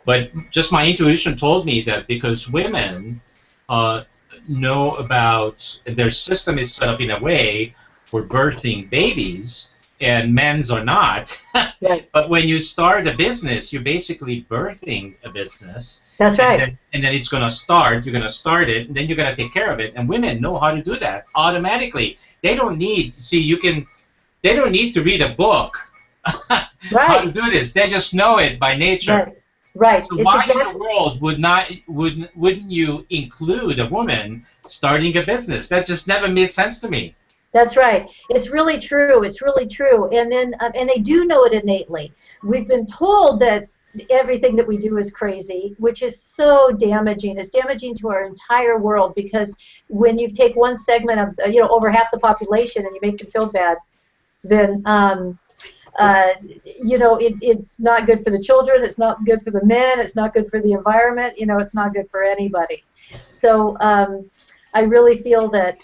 But just my intuition told me that because women uh, know about, their system is set up in a way for birthing babies, and men's are not. Right. But when you start a business, you're basically birthing a business, That's right. and then it's going to start. You're going to start it, and then you're going to take care of it. And women know how to do that automatically. They don't need, see, you can, they don't need to read a book how to Right. do this. They just know it by nature. Right. Right. So It's why in exactly. the world wouldn't you include a woman starting a business? That just never made sense to me. That's right. It's really true. It's really true. And then, and they do know it innately. We've been told that everything that we do is crazy, which is so damaging. It's damaging to our entire world because when you take one segment of, over half the population and you make them feel bad, then, it's not good for the children. It's not good for the men. It's not good for the environment. It's not good for anybody. So I really feel that.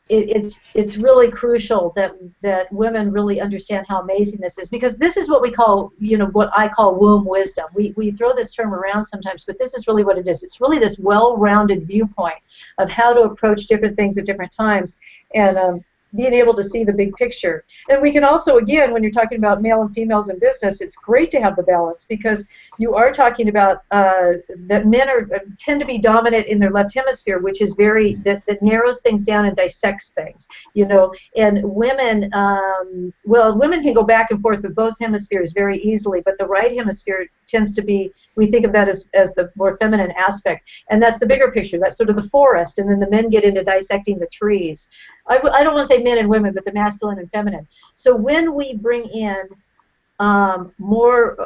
It's really crucial that women really understand how amazing this is, because this is what we call, what I call womb wisdom. We throw this term around sometimes, but this is really what it is. It's really this well-rounded viewpoint of how to approach different things at different times, and being able to see the big picture. And we can also, again, when you're talking about male and females in business, it's great to have the balance, because you are talking about that men tend to be dominant in their left hemisphere, which is that narrows things down and dissects things, and women, women can go back and forth with both hemispheres very easily, but the right hemisphere tends to be, we think of that as the more feminine aspect, and that's the bigger picture. That's sort of the forest, and then the men get into dissecting the trees. I don't want to say men and women, but the masculine and feminine. So when we bring in more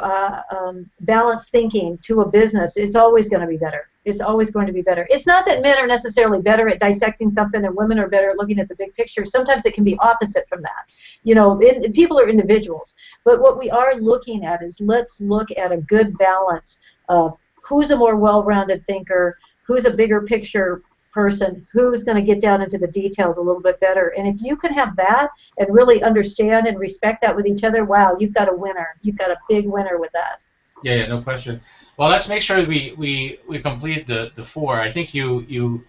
balanced thinking to a business, it's always going to be better. It's always going to be better. It's not that men are necessarily better at dissecting something and women are better at looking at the big picture. Sometimes it can be opposite from that. People are individuals. But what we are looking at is, let's look at a good balance of who's a more well-rounded thinker, who's a bigger picture person, who's going to get down into the details a little bit better. And if you can have that and really understand and respect that with each other, wow, you've got a winner. You've got a big winner with that. Yeah, no question. Well, let's make sure we complete the four. I think you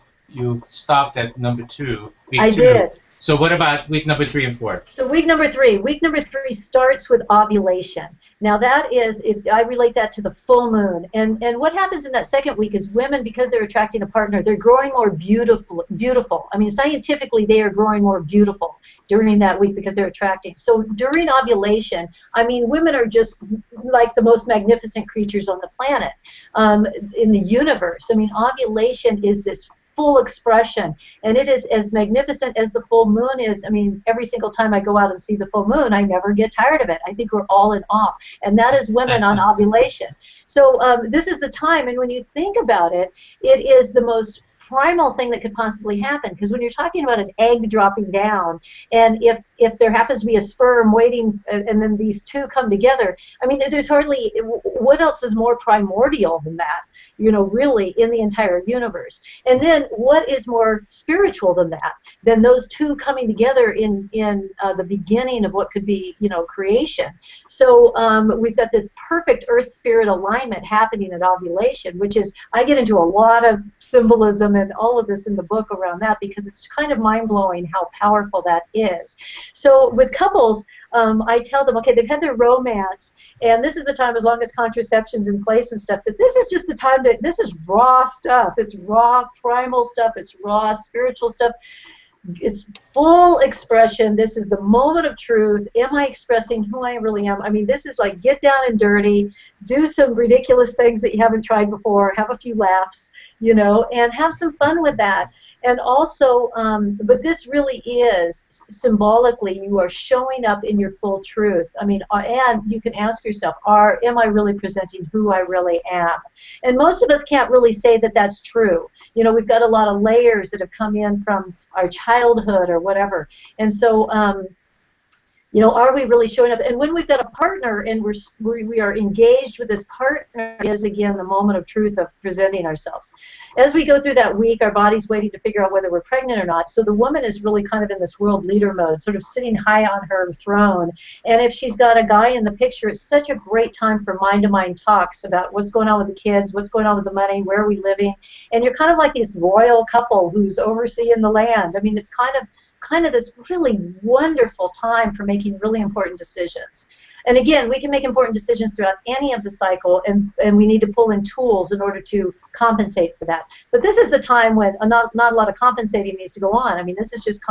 stopped at number 2, week I 2. did. So what about week number 3 and 4? So week number 3 starts with ovulation. Now that is, I relate that to the full moon. And what happens in that second week is women, because they're attracting a partner, they're growing more beautiful. I mean, scientifically, they are growing more beautiful during that week because they're attracting. So during ovulation, I mean, women are just like the most magnificent creatures on the planet, in the universe. I mean, ovulation is this full expression, and it is as magnificent as the full moon is. I mean, every single time I go out and see the full moon, I never get tired of it. I think we're all in awe, and that is women on ovulation. So this is the time, and when you think about it, it is the most primal thing that could possibly happen, because when you're talking about an egg dropping down, and if there happens to be a sperm waiting, and then these two come together, I mean, there's hardly, what else is more primordial than that, really, in the entire universe? And then what is more spiritual than that, than those two coming together in the beginning of what could be, creation? So we've got this perfect earth spirit alignment happening at ovulation, which is, I get into a lot of symbolism and all of this in the book around that, because it's kind of mind-blowing how powerful that is. So with couples, I tell them, okay, they've had their romance, and this is the time, as long as contraception's in place and stuff, that this is just the time to, this is raw stuff. It's raw primal stuff. It's raw spiritual stuff. It's full expression. This is the moment of truth. Am I expressing who I really am? I mean, this is like, get down and dirty, do some ridiculous things that you haven't tried before, have a few laughs, and have some fun with that. And also, but this really is, symbolically, you are showing up in your full truth. I mean, and you can ask yourself, am I really presenting who I really am? And most of us can't really say that that's true. We've got a lot of layers that have come in from our childhood or whatever. And so, You know, are we really showing up? And when we've got a partner and we are engaged with this partner, is again the moment of truth of presenting ourselves. As we go through that week, our body's waiting to figure out whether we're pregnant or not. So the woman is really kind of in this world leader mode, sort of sitting high on her throne. And if she's got a guy in the picture, it's such a great time for mind-to-mind talks about what's going on with the kids, what's going on with the money, where are we living. And you're kind of like this royal couple who's overseeing the land. I mean, it's kind of this really wonderful time for making really important decisions. And again, we can make important decisions throughout any of the cycle, and we need to pull in tools in order to compensate for that. But this is the time when not a lot of compensating needs to go on. I mean, this is just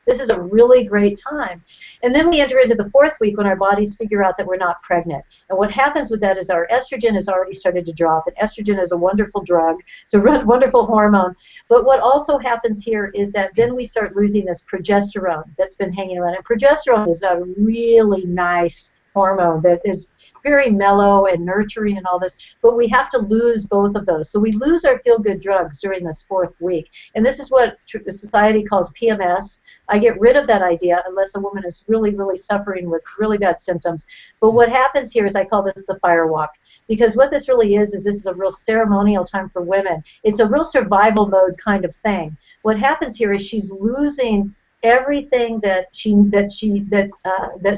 this is a really great time. And then we enter into the fourth week when our bodies figure out that we're not pregnant. And what happens with that is our estrogen has already started to drop, and estrogen is a wonderful drug. It's a wonderful hormone. But what also happens here is that then we start losing this progesterone that's been hanging around. And progesterone is a really nice hormone that is very mellow and nurturing and all this, but we have to lose both of those. So we lose our feel-good drugs during this fourth week. And this is what society calls PMS. I get rid of that idea unless a woman is really, really suffering with really bad symptoms. But what happens here is I call this the fire walk. Because what this really is this is a real ceremonial time for women. It's a real survival mode kind of thing. What happens here is she's losing everything that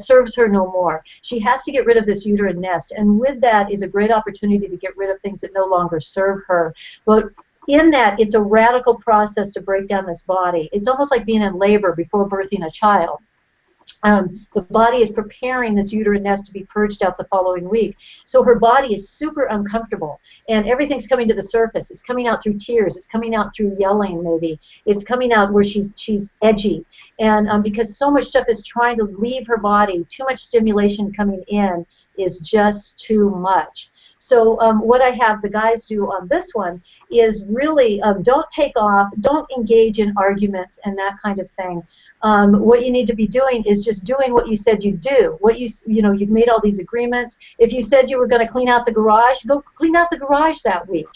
serves her no more. She has to get rid of this uterine nest, and with that is a great opportunity to get rid of things that no longer serve her. But in that, it's a radical process to break down this body. It's almost like being in labor before birthing a child. The body is preparing this uterine nest to be purged out the following week. So her body is super uncomfortable, and everything's coming to the surface. It's coming out through tears. It's coming out through yelling, maybe. It's coming out where she's edgy. And because so much stuff is trying to leave her body, too much stimulation coming in is just too much. So what I have the guys do on this one is really don't take off, don't engage in arguments and that kind of thing. What you need to be doing is just doing what you said you'd do. What you've made all these agreements. If you said you were going to clean out the garage, go clean out the garage that week.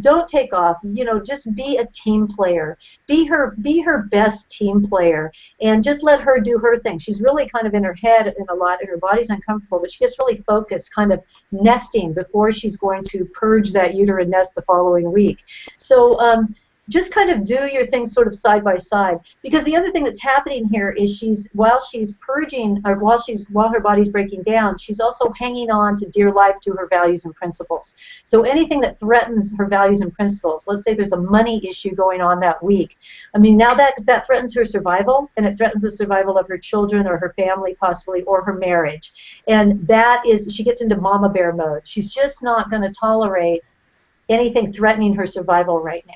Don't take off. Just be a team player. Be her best team player, and just let her do her thing. She's really kind of in her head in a lot, and her body's uncomfortable, but she gets really focused, kind of nesting before she's going to purge that uterine nest the following week. So just kind of do your things sort of side by side, because the other thing that's happening here is while she's purging, or while her body's breaking down, she's also hanging on to dear life to her values and principles. So anything that threatens her values and principles, let's say there's a money issue going on that week, I mean, now that threatens her survival, and it threatens the survival of her children or her family possibly, or her marriage. And that is, she gets into mama bear mode. She's just not going to tolerate anything threatening her survival right now.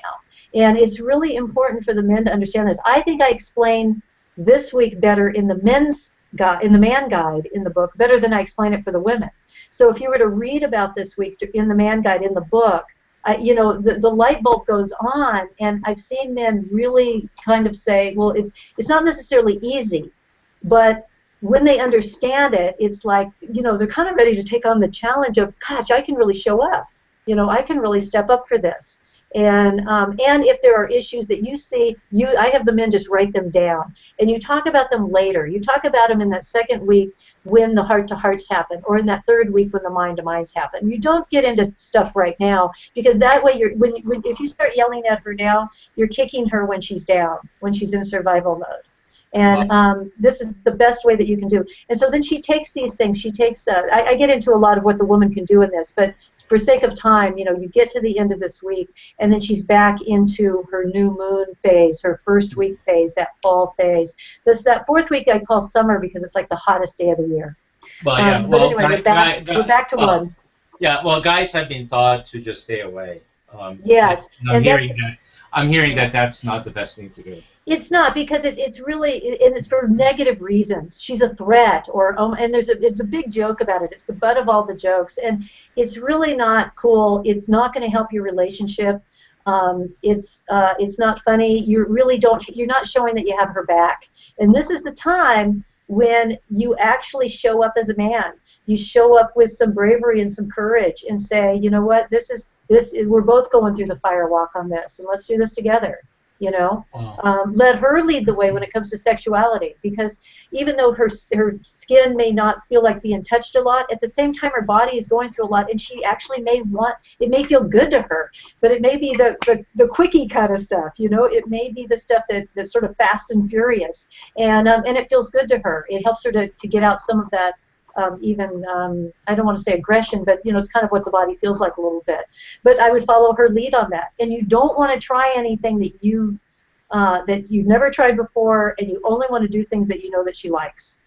And it's really important for the men to understand this. I think I explain this week better in the men's guide, in the man guide in the book, better than I explain it for the women. So if you were to read about this week in the man guide in the book, the light bulb goes on, and I've seen men really kind of say, well, it's not necessarily easy, but when they understand it, it's like, they're kind of ready to take on the challenge of, gosh, I can really show up. I can really step up for this. And if there are issues that you see, I have the men just write them down, and you talk about them later. You talk about them in that second week when the heart-to-hearts happen, or in that third week when the mind-to-minds happen. You don't get into stuff right now, because that way if you start yelling at her now, you're kicking her when she's down, when she's in survival mode. And this is the best way that you can do. And so then she takes these things. She takes. I get into a lot of what the woman can do in this, but for sake of time, you get to the end of this week, and then she's back into her new moon phase, her first week phase, that fall phase. That fourth week I call summer, because it's like the hottest day of the year. Well, yeah. But anyway, we're back to one. Yeah. Well, guys have been thought to just stay away. Yes. I'm hearing that that's not the best thing to do. It's not, because it's really, and it's for negative reasons. She's a threat, and it's a big joke about it. It's the butt of all the jokes, and it's really not cool. It's not going to help your relationship. It's not funny. You're not showing that you have her back. And this is the time when you actually show up as a man. You show up with some bravery and some courage, and say, you know what, we're both going through the fire walk on this, and let's do this together. You know, Wow. let her lead the way when it comes to sexuality, because even though her skin may not feel like being touched a lot, at the same time her body is going through a lot, and she actually may want, it may feel good to her, but it may be the quickie kind of stuff, you know, it may be the stuff that's sort of fast and furious, and it feels good to her. It helps her to get out some of that. I don't want to say aggression, but you know, it's kind of what the body feels like a little bit. But I would follow her lead on that. And you don't want to try anything that you've never tried before, and you only want to do things that you know that she likes.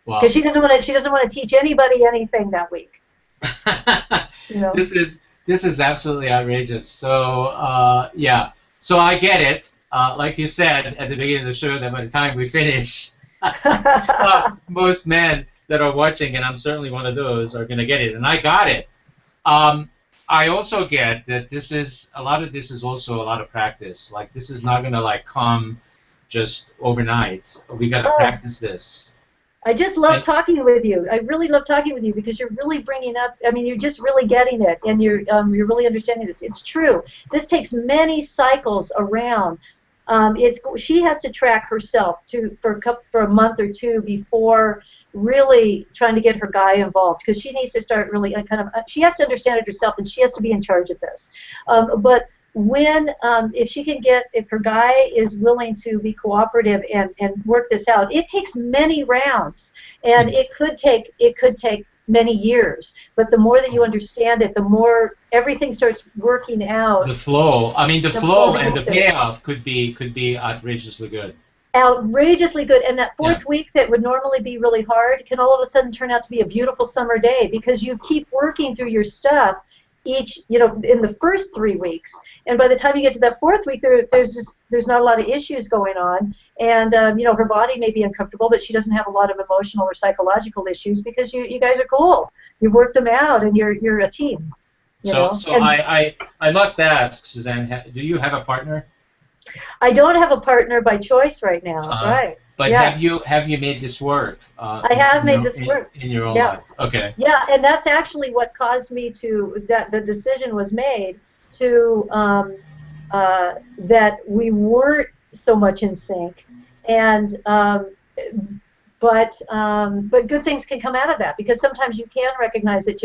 Wow. Because she doesn't want to teach anybody anything that week. You know? This is absolutely outrageous. So yeah. So I get it. Like you said at the beginning of the show, that by the time we finish, most men that are watching, and I'm certainly one of those, are going to get it, and I got it. I also get that a lot of this is also a lot of practice. Like, this is not going to like come just overnight. We got to practice this. I just love talking with you. I really love talking with you because you're really bringing up, I mean, you're just really getting it, and you're really understanding this. It's true. This takes many cycles around. She has to track herself for a month or two before really trying to get her guy involved, because she needs to start really she has to understand it herself, and she has to be in charge of this. But if her guy is willing to be cooperative and work this out, it takes many rounds, and it could take many years. But the more that you understand it, the more everything starts working out. The flow. I mean, the flow and the payoff could be outrageously good. Outrageously good. And that fourth week that would normally be really hard can all of a sudden turn out to be a beautiful summer day, because you keep working through your stuff in the first 3 weeks, and by the time you get to that fourth week, there's not a lot of issues going on, and her body may be uncomfortable, but she doesn't have a lot of emotional or psychological issues, because you guys are cool. You've worked them out, and you're a team. I must ask, Suzanne, do you have a partner? I don't have a partner by choice right now, right? But have you made this work? I have made this work in your own life. Okay. Yeah, and that's actually what caused me that the decision was made to that we weren't so much in sync, and but good things can come out of that, because sometimes you can recognize that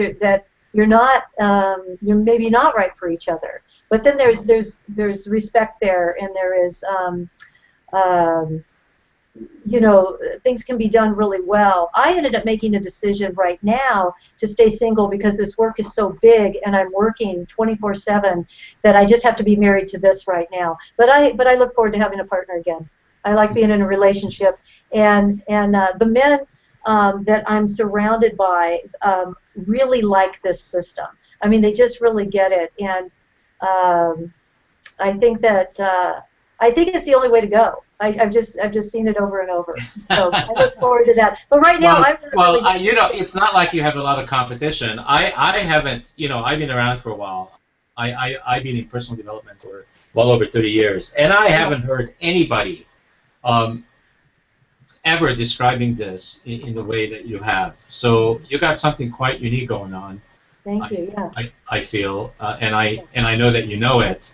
you're maybe not right for each other, but then there's respect there, and there is things can be done really well. I ended up making a decision right now to stay single, because this work is so big, and I'm working 24/7, that I just have to be married to this right now. But I look forward to having a partner again. I like being in a relationship, and the men that I'm surrounded by really like this system. I mean, they just really get it, and I think it's the only way to go. I've just seen it over and over. So I look forward to that. But right now, it's not like you have a lot of competition. I haven't, I've been around for a while. I've been in personal development for well over 30 years, and I haven't heard anybody ever describing this in the way that you have. So you got something quite unique going on. Thank you. Yeah. I feel, and I know that you know it,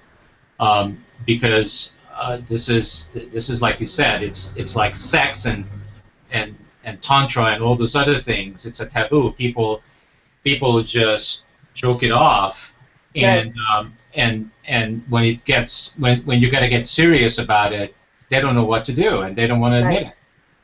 because this is like you said, it's like sex and tantra and all those other things. It's a taboo. People just joke it off, and when you got to get serious about it, they don't know what to do, and they don't want to admit it.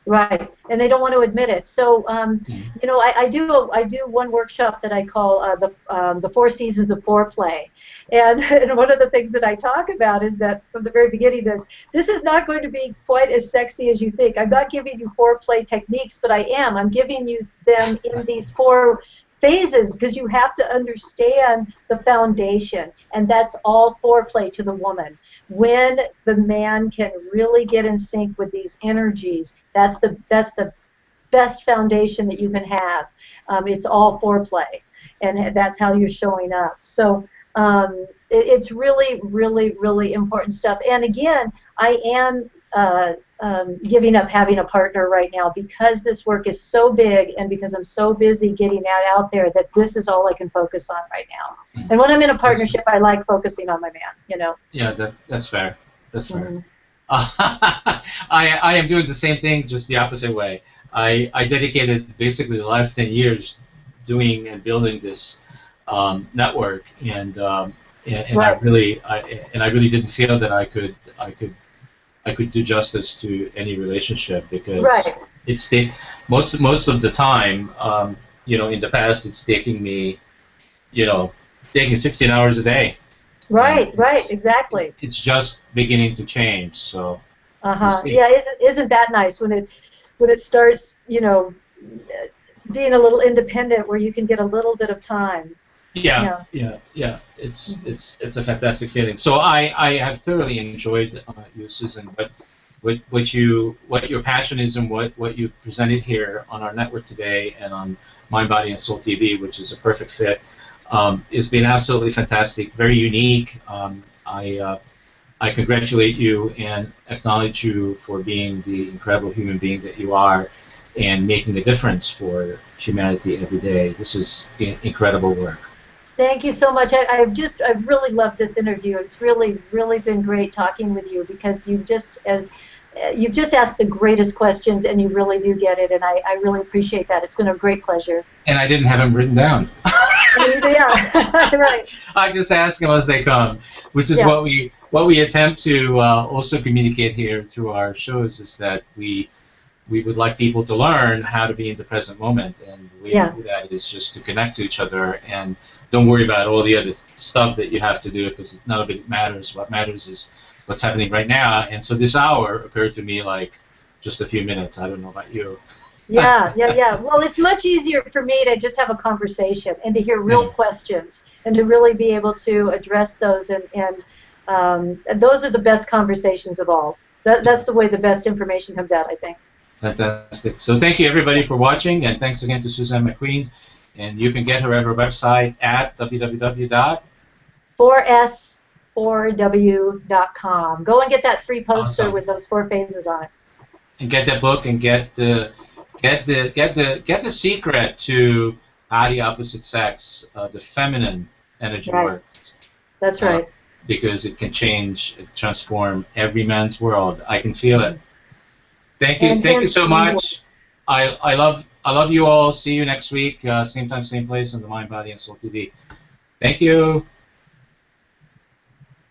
Right, and they don't want to admit it. So, I do one workshop that I call the 4 Seasons of Foreplay, and one of the things that I talk about is that from the very beginning this is not going to be quite as sexy as you think. I'm not giving you foreplay techniques, but I'm giving you them in these 4 phases, because you have to understand the foundation, and that's all foreplay to the woman. When the man can really get in sync with these energies, that's the best foundation that you can have. It's all foreplay, and that's how you're showing up. So it's really, really, really important stuff. And again, I am giving up having a partner right now because this work is so big and because I'm so busy getting that out there that this is all I can focus on right now. And when I'm in a partnership, I like focusing on my man, you know. Yeah, that's fair. That's fair. Mm-hmm. I am doing the same thing, just the opposite way. I dedicated basically the last 10 years doing and building this network, and Right. I really didn't feel that I could do justice to any relationship because Right. it's most of the time, in the past it's taking me, taking 16 hours a day. Right, right, exactly. It's just beginning to change. So. Yeah, isn't that nice when it starts, being a little independent where you can get a little bit of time. Yeah. It's a fantastic feeling. So I have thoroughly enjoyed you, Susan. But what your passion is and what you presented here on our network today and on Mind, Body, and Soul TV, which is a perfect fit, has been absolutely fantastic, very unique. I congratulate you and acknowledge you for being the incredible human being that you are and making a difference for humanity every day. This is incredible work. Thank you so much. I've really loved this interview. It's really, really been great talking with you because you've just asked the greatest questions and you really do get it, and I really appreciate that. It's been a great pleasure. And I didn't have them written down. Yeah, right. I just ask them as they come, which is what we attempt to also communicate here through our shows, is that we would like people to learn how to be in the present moment, and the way to do that is just to connect to each other and don't worry about all the other stuff that you have to do because none of it matters. What matters is what's happening right now. And so this hour occurred to me like just a few minutes. I don't know about you. Yeah. Well, it's much easier for me to just have a conversation and to hear real questions and to really be able to address those. And those are the best conversations of all. That's the way the best information comes out, I think. Fantastic. So thank you, everybody, for watching. And thanks again to Suzanne McQueen. And you can get her at her website at www.4s4w.com. Go and get that free poster with those 4 phases on it. And get that book and get the secret to how the opposite sex, the feminine energy works. That's right. Because it can change, transform every man's world. I can feel it. Thank you so much. I love you all. See you next week, same time, same place on the Mind, Body, and Soul TV. Thank you.